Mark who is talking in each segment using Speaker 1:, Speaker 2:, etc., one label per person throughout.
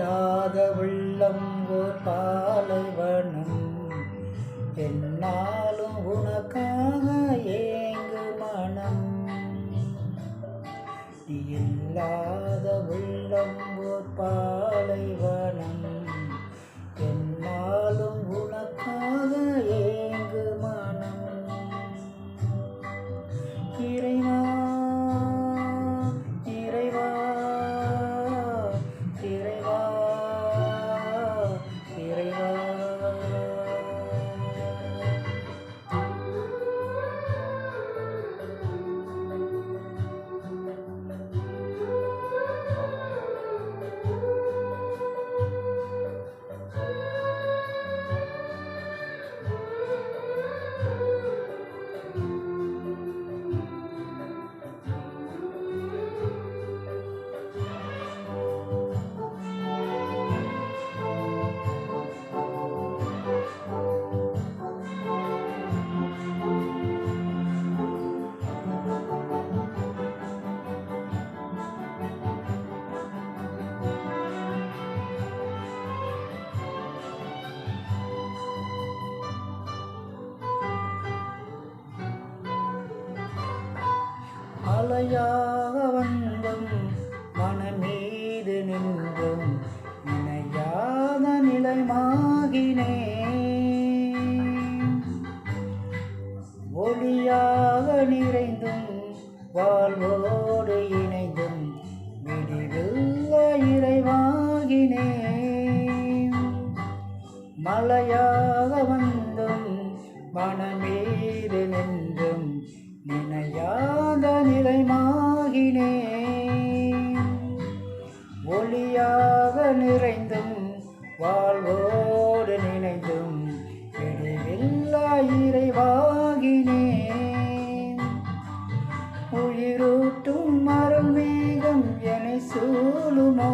Speaker 1: இல்லாத உள்ளம் ஓர் பாலைவனம், என்னாலும் உனக்காக ஏங்கு மனம். நீ இல்லாத உள்ளம் ஓர் பாலைவனம், என்னாலும் உனக்காக ஏங்கு மனம். இறைவா இறைவா இறைவா இறைவா, அலையாக வந்தும் மனமீது நின்றும் நினையாத நிலைமாகினேன். ஒளியாக நிறைந்தும் வாழ்வோடு இணைந்தும் விடிவில்லை இறைவாகினேன். மலையாக வந்தும் மனமீது நின்றும் நினையாத நிலைமாகினேன். ஒளியாக நிறைந்தும் வாழ்வோடு நினைந்தும் விடிவில்லா இறைவாகினேன். உயிரூட்டும் அருள் மேகம் என்னை சூழுமோ,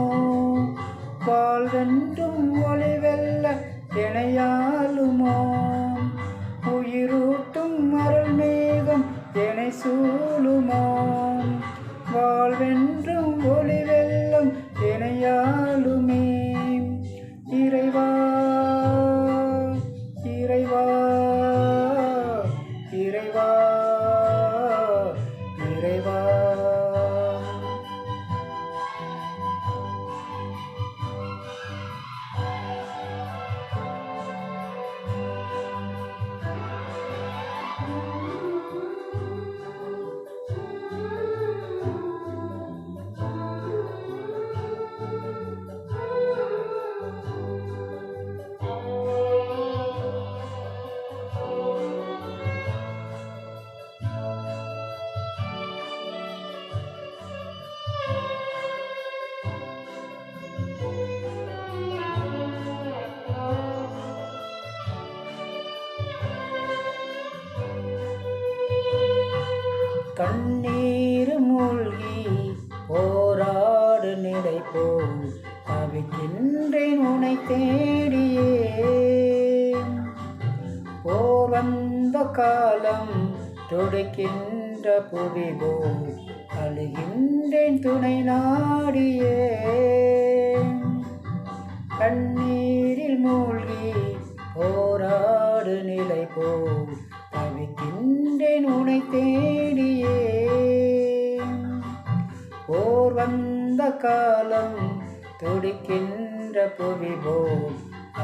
Speaker 1: வாழ்வென்றும் ஒளி வெல்ல இணையாளுமோ. உயிரூட்டும் அருள் மேகம் என்னை சூழுமோ, வாழ்வென்றும் ஒளி வெல்லும் இணையாளுமே. இறைவா இறைவா இறைவா இறைவா, கண்ணீர் மூழ்கி போராடு நிலை போல் தவிக்கின்றேன் உனை தேடியே. போர் வந்த காலம் துடிக்கின்ற புவி போல் அழுகின்றேன் துணை நாடியே. கண்ணீரில் மூழ்கி போராடு நிலை போல் தவிக்கின்றேன் உனை தேடியே. போர் வந்த காலம் துடிக்கின்ற புவி போல்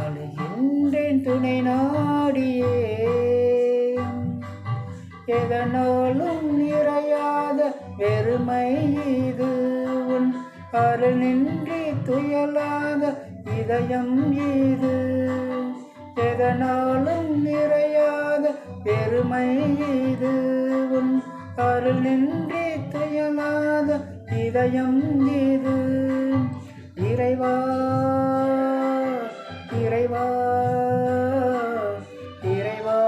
Speaker 1: அழுகின்றேன் துணை நாடியே. எதனாலும் நிறையாத வெறுமை இது உன் அருள் நின்றி துயலாத இதயம் இது. எதனாலும் நிறையாத பெருமை இது உன் அருள் நின்றி துயலாத இதயம் இது. இறைவா இறைவா இறைவா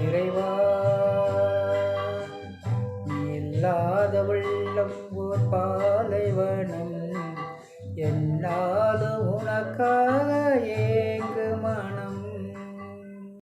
Speaker 1: இறைவா, இல்லாத உள்ளம் ஓர் பாலைவனம், என்னாலும் உனக்காக ஏங்கு மனம்.